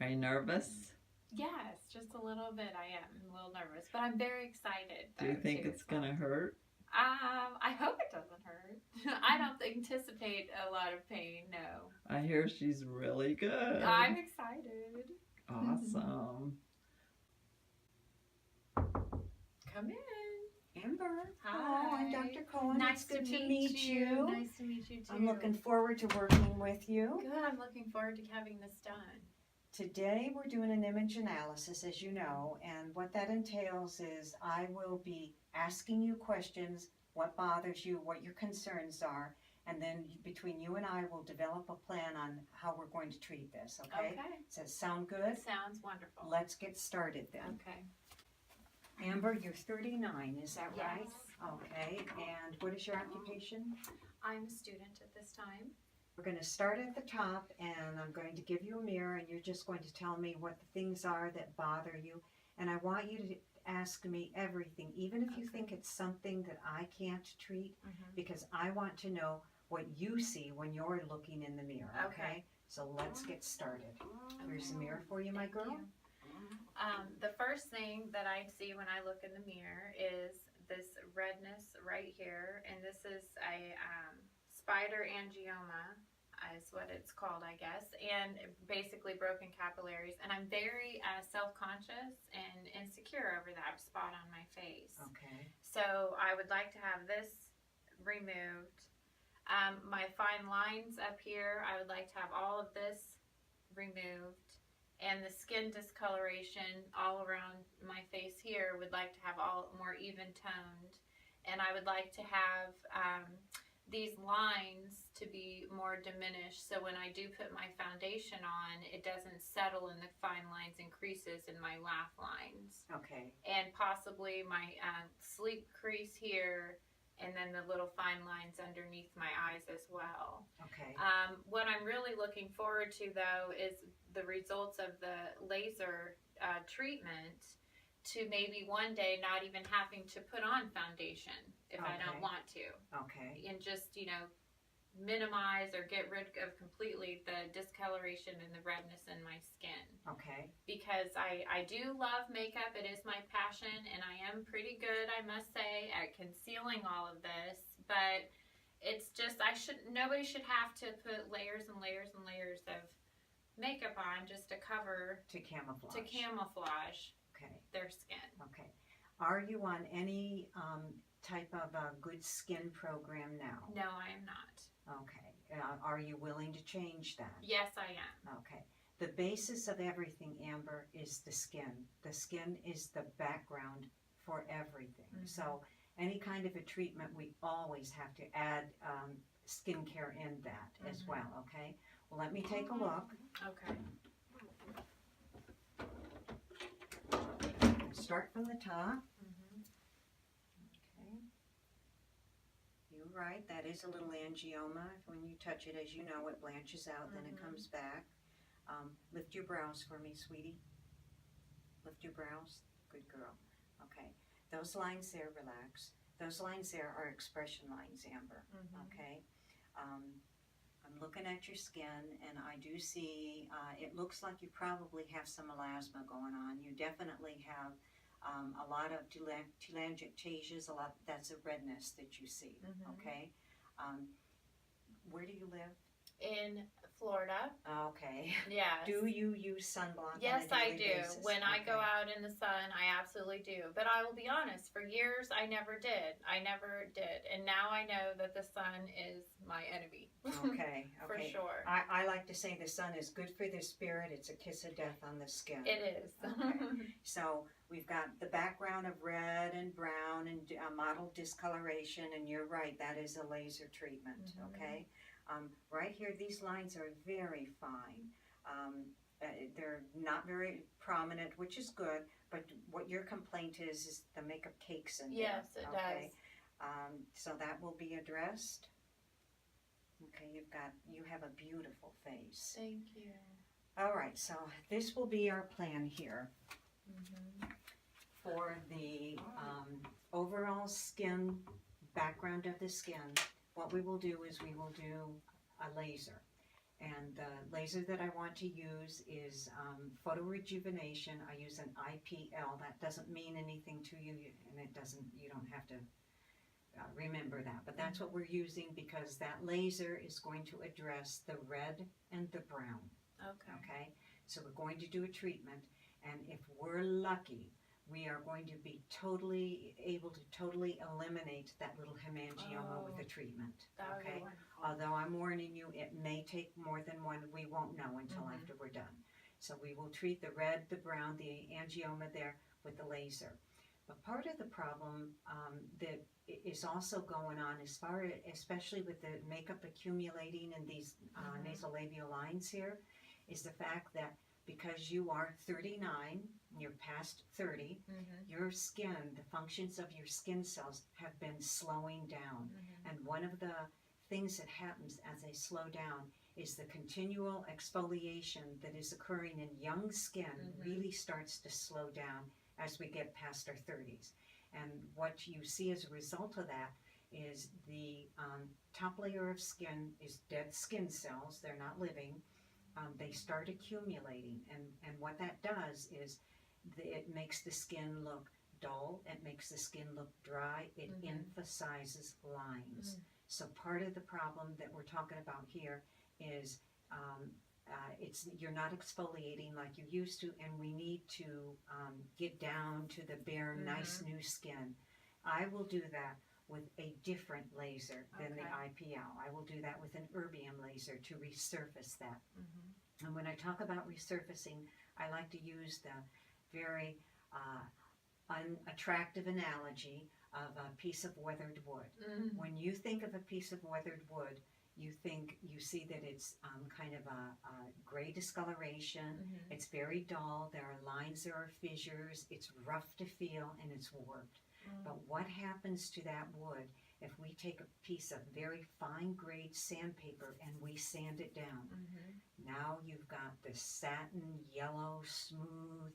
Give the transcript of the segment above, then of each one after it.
Are you nervous? Yes, just a little bit. I am. I'm a little nervous, but I'm very excited. Do you Though, think too, it's gonna hurt? I hope it doesn't hurt. I don't anticipate a lot of pain. No. I hear she's really good. I'm excited. Awesome. Come in. Amber. Hi. Oh, I'm Dr. Cohen. Nice It's good to to meet you. Nice to meet you too. I'm looking forward to working with you. Good. I'm looking forward to having this done. Today we're doing an image analysis, as you know, and what that entails is I will be asking you questions, what bothers you, what your concerns are, and then between you and I will develop a plan on how we're going to treat this, okay? Okay. Does that sound good? Sounds wonderful. Let's get started then. Okay. Amber, you're 39, is that Yes. right? Okay, and what is your occupation? I'm a student at this time. We're going to start at the top, and I'm going to give you a mirror, and you're just going to tell me what the things are that bother you. And I want you to ask me everything, even if you think it's something that I can't treat, because I want to know what you see when you're looking in the mirror, okay? So let's get started. Here's a mirror for you, my Thank girl. you. The first thing that I see when I look in the mirror is this redness right here, and this is a spider angioma is what it's called, I guess, and basically broken capillaries, and I'm very self-conscious and insecure over that spot on my face. Okay. So I would like to have this removed. My fine lines up here, I would like to have all of this removed, and the skin discoloration all around my face here would like to have all more even toned, and I would like to have these lines to be more diminished, so when I do put my foundation on, it doesn't settle in the fine lines and creases in my laugh lines. Okay. And possibly my sleep crease here, and then the little fine lines underneath my eyes as well. Okay. What I'm really looking forward to, though, is the results of the laser treatment, to maybe one day not even having to put on foundation if I don't want to. Okay. And just, minimize or get rid of completely the discoloration and the redness in my skin. Okay. Because I do love makeup. It is my passion, and I am pretty good, I must say, at concealing all of this. But it's just, nobody should have to put layers and layers and layers of makeup on just to cover, To camouflage. Okay. their skin. Okay. Are you on any type of a good skin program now? No, I am not. Okay. Are you willing to change that? Yes, I am. Okay. The basis of everything, Amber, is the skin. The skin is the background for everything. So any kind of a treatment, we always have to add skincare in that as well, okay? Well, let me take a look. Okay. Start from the top. Okay. You're right, that is a little angioma. When you touch it, as you know, it blanches out, then it comes back. Lift your brows for me, sweetie. Lift your brows. Good girl. Okay. Those lines there, relax. Those lines there are expression lines, Amber. Okay. I'm looking at your skin, and I do see, it looks like you probably have some melasma going on. You definitely have a lot of telangiectasias, that's a redness that you see, okay? Where do you live? In Florida. Okay. Yes. Do you use sunblock? Yes, on a I daily do. basis? When I go Okay. out in the sun, I absolutely do. But I will be honest, for years I never did. And now I know that the sun is my enemy. Okay, For okay. sure. I like to say the sun is good for the spirit. It's a kiss of death on the skin. It is. Okay. So we've got the background of red and brown and mottled discoloration, and you're right, that is a laser treatment, okay? Right here, these lines are very fine. They're not very prominent, which is good, but what your complaint is the makeup cakes in there. Yes, it does. So that will be addressed. Okay, you have a beautiful face. Thank you. All right, so this will be our plan here for the overall skin, background of the skin. What we will do is we will do a laser. And the laser that I want to use is photo rejuvenation. I use an IPL. That doesn't mean anything to you, and you don't have to remember that. But that's what we're using because that laser is going to address the red and the brown. Okay. Okay? So we're going to do a treatment, and if we're lucky, we are going to be able to totally eliminate that little hemangioma with the treatment. That would Okay? be wonderful. Although I'm warning you, it may take more than one. We won't know until Mhm. after we're done. So we will treat the red, the brown, the angioma there with the laser. But part of the problem that is also going on especially with the makeup accumulating in these nasolabial lines here, is the fact that because you are 39, you're past 30, your skin, the functions of your skin cells have been slowing down. And one of the things that happens as they slow down is the continual exfoliation that is occurring in young skin really starts to slow down as we get past our 30s. And what you see as a result of that is the top layer of skin is dead skin cells. They're not living. They start accumulating, and what that does is it makes the skin look dull, it makes the skin look dry, it emphasizes lines. So part of the problem that we're talking about here is you're not exfoliating like you used to, and we need to get down to the bare, nice new skin. I will do that with a different laser than the IPL. I will do that with an erbium laser to resurface that. And when I talk about resurfacing, I like to use the very unattractive analogy of a piece of weathered wood. When you think of a piece of weathered wood, you see that it's kind of a gray discoloration. It's very dull. There are lines, there are fissures. It's rough to feel, and it's warped. But what happens to that wood if we take a piece of very fine grade sandpaper and we sand it down? Now you've got the satin, yellow, smooth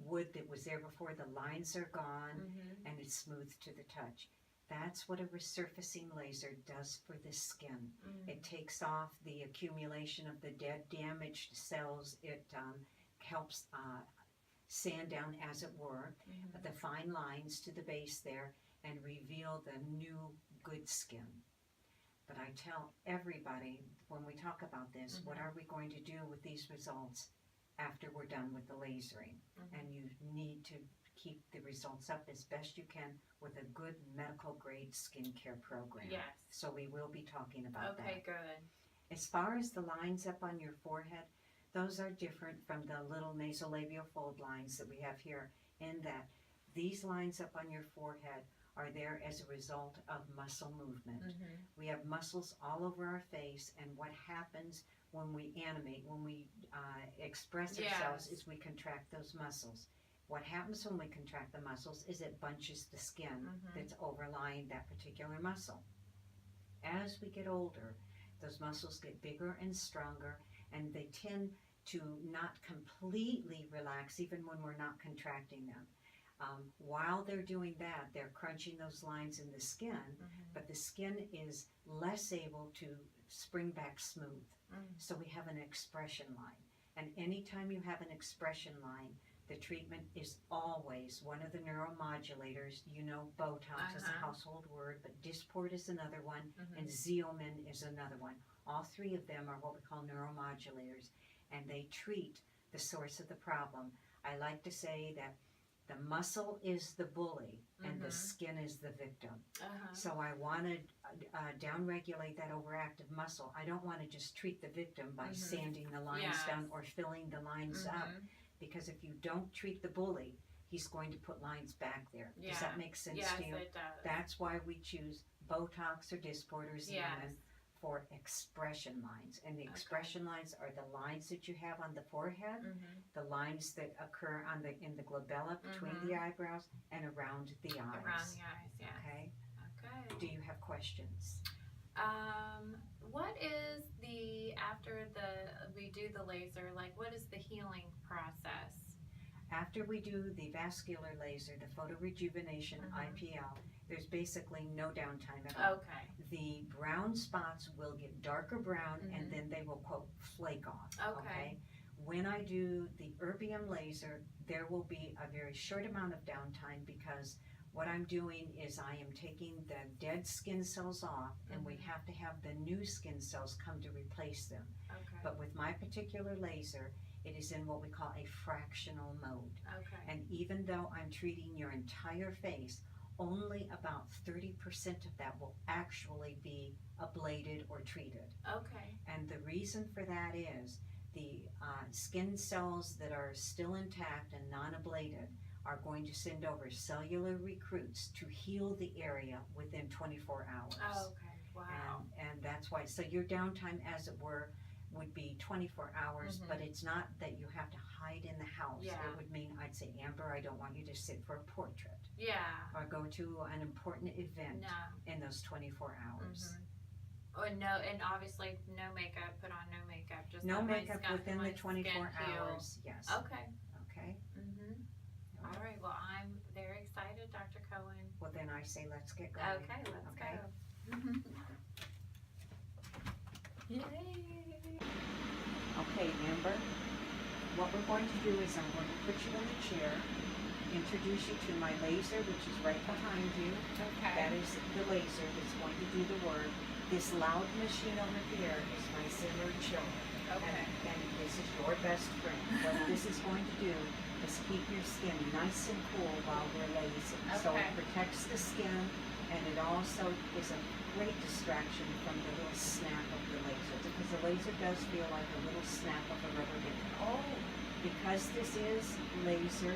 wood that was there before. The lines are gone, and it's smooth to the touch. That's what a resurfacing laser does for the skin. It takes off the accumulation of the dead, damaged cells. It helps sand down, as it were, the fine lines to the base there and reveal the new, good skin. But I tell everybody when we talk about this, what are we going to do with these results after we're done with the lasering? And you need to keep the results up as best you can with a good medical grade skincare program. Yes. So we will be talking about that. Okay, good. As far as the lines up on your forehead, those are different from the little nasolabial fold lines that we have here, in that these lines up on your forehead are there as a result of muscle movement. We have muscles all over our face, and what happens when we animate, when we express ourselves, is we contract those muscles. What happens when we contract the muscles is it bunches the skin that's overlying that particular muscle. As we get older, those muscles get bigger and stronger, and they tend to not completely relax even when we're not contracting them. While they're doing that, they're crunching those lines in the skin, but the skin is less able to spring back smooth. So we have an expression line. And anytime you have an expression line, the treatment is always one of the neuromodulators. You know, Botox is a household word, but Dysport is another one, and Xeomin is another one. All three of them are what we call neuromodulators, and they treat the source of the problem. I like to say that the muscle is the bully and the skin is the victim. So I want to downregulate that overactive muscle. I don't want to just treat the victim by sanding the lines down or filling the lines up, because if you don't treat the bully, he's going to put lines back there. Does that make sense to you? Yes, it does. That's why we choose Botox or Dysport or Xeomin for expression lines. And the expression lines are the lines that you have on the forehead, the lines that occur in the glabella between the eyebrows and around the eyes. Around the eyes, yes. Okay? Okay. Do you have questions? What is after we do the laser, like what is the healing process? After we do the vascular laser, the photorejuvenation IPL, there's basically no downtime at all. Okay. The brown spots will get darker brown and then they will, quote, flake off. Okay. When I do the erbium laser, there will be a very short amount of downtime because what I'm doing is I am taking the dead skin cells off and we have to have the new skin cells come to replace them. Okay. But with my particular laser, it is in what we call a fractional mode. Okay. And even though I'm treating your entire face, only about 30% of that will actually be ablated or treated. Okay. And the reason for that is the skin cells that are still intact and non-ablated are going to send over cellular recruits to heal the area within 24 hours. Oh, okay. Wow. And that's why, so your downtime, as it were, would be 24 hours, but it's not that you have to hide in the house. Yeah. It would mean, I'd say, Amber, I don't want you to sit for a portrait Yeah. or go to an important event No. in those 24 hours. Oh, no, and obviously no makeup, put on no makeup. Just No let my makeup skin- within my the 24 skin heal. hours, yes. Okay. Okay, All right. Well, I'm very excited, Dr. Cohen. well then I say let's get going. Okay, let's Okay. go. Yay! Okay, Amber, what we're going to do is I'm going to put you in the chair, introduce you to my laser, which is right behind you. Okay. That is the laser that's going to do the work. This loud machine over here is my Zimmer chiller. Okay. And this is your best friend. What this is going to do is keep your skin nice and cool while we're lasing. So it Okay. protects the skin, and it also is a great distraction from the little snap of the laser, because the laser does feel like a little snap of a rubber band. Oh. Because this is laser,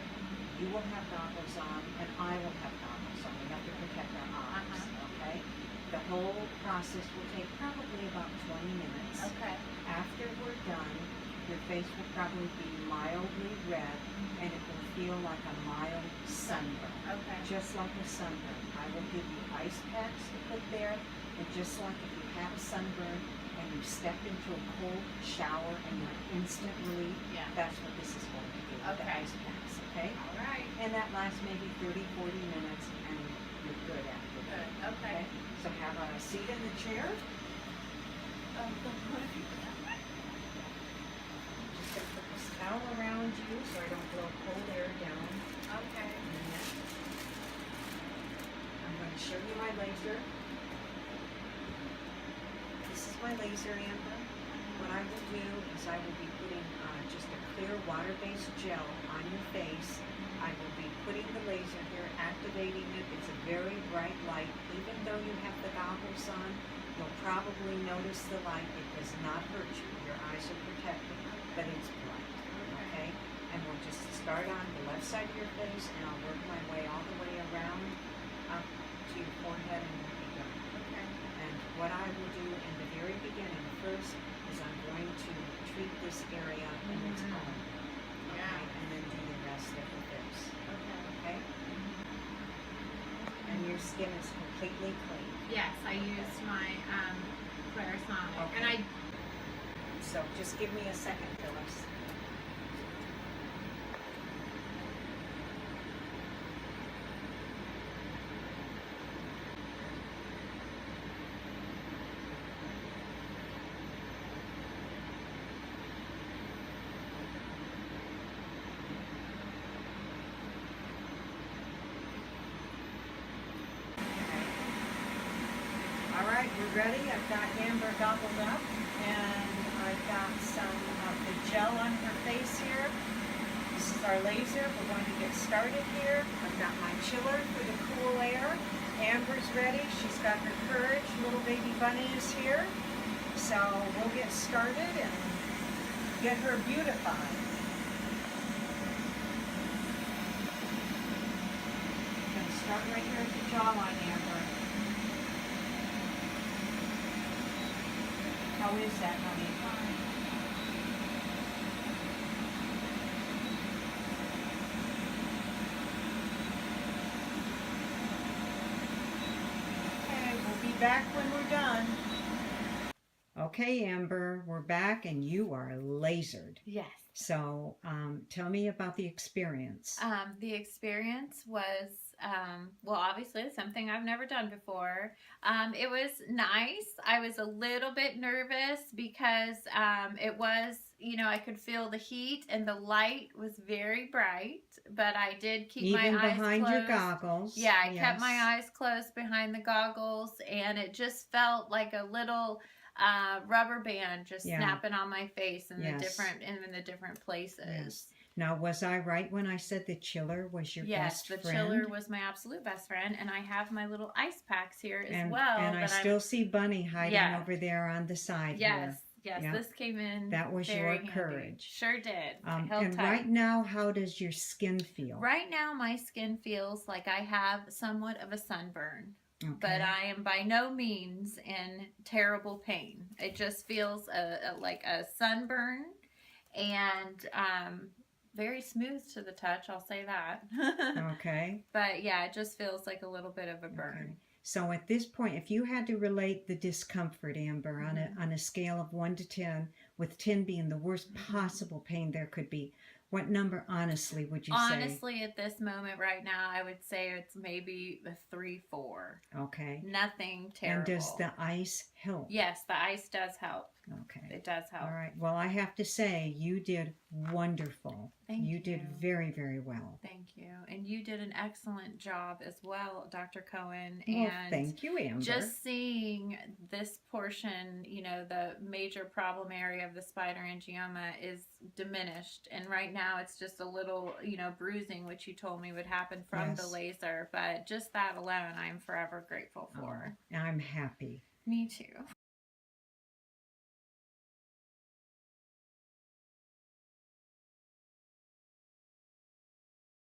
you will have goggles on, and I will have goggles on. We have to protect our eyes, okay? The whole process will take probably about 20 minutes. Okay. After we're done, your face will probably be mildly red, and it will feel like a mild sunburn. Okay. Just like a sunburn. I will give you ice packs to put there, and just like if you have a sunburn and you step into a cold shower and you're instant relief, Yeah. that's what this is going to do with the Okay. ice packs, okay? All right. And that lasts maybe 30, 40 minutes, and you're good after that. Good. Okay. So have a seat in the chair. Just gonna put this towel around you so I don't blow cold air down. Okay. I'm going to show you my laser. This is my laser, Amber. What I will do is I will be putting just a clear water-based gel on your face. I will be putting the laser here, activating it. It's a very bright light. Even though you have the goggles on, you'll probably notice the light. It does not hurt you. Your eyes are protected, but it's bright. Okay? And we'll just start on the left side of your face, and I'll work my way all the way around up to your forehead, and we'll be done. Okay. And what I will do in the very beginning first is I'm going to treat this area in its own. Yeah. Okay? And then do the rest of the face. Okay. Okay? And your skin is completely clean. Yes, I used my Clarisonic, Okay. and I. So just give me a second, Phyllis. All right, we're ready. I've got Amber gobbled up, and I've got some of the gel on her face here. This is our laser. We're going to get started here. I've got my chiller for the cool air. Amber's ready. She's got her courage. Little baby bunny is here. So we'll get started and get her beautified. I'm going to start right here at the jawline, Amber. How is that, honey? Okay, we'll be back when we're done. Okay, Amber, we're back and you are lasered. Yes, So tell me about the experience. The experience was, well, obviously something I've never done before. It was nice. I was a little bit nervous because it was, I could feel the heat and the light was very bright, but I did keep Even my eyes behind closed. your goggles. Yeah, I kept Yes. my eyes closed behind the goggles, and it just felt like a little rubber band just Yeah. snapping on my face in Yes. the different places. Yes. Now, was I right when I said the chiller was your best friend? Yes, the chiller was my absolute best friend, and I have my little ice packs here as and, well. And I still see Bunny hiding over there on the side here. Yes, Yeah. this came in. That was very your handy. courage. Sure did. And tight. right now, how does your skin feel? Right now, my skin feels like I have somewhat of a sunburn. Okay. But I am by no means in terrible pain. It just feels like a sunburn, and very smooth to the touch, I'll say that. Okay. But yeah, it just feels like a little bit of a burn. Okay. So at this point, if you had to relate the discomfort, Amber, on a scale of 1 to 10, with 10 being the worst possible pain there could be, what number, honestly, would you say? Honestly, at this moment right now, I would say it's maybe a 3, 4. Okay. Nothing terrible. And does the ice help? Yes, the ice does help. Okay. It does help. All right. Well, I have to say, you did wonderful. Thank you. You did very, very well. Thank you. And you did an excellent job as well, Dr. Cohen. Well, And thank you, Amber. just seeing this portion, the major problem area of the spider angioma is diminished. And right now it's just a little, bruising, which you told me would happen from the laser. But just that alone, I'm forever grateful for. I'm happy. Me too.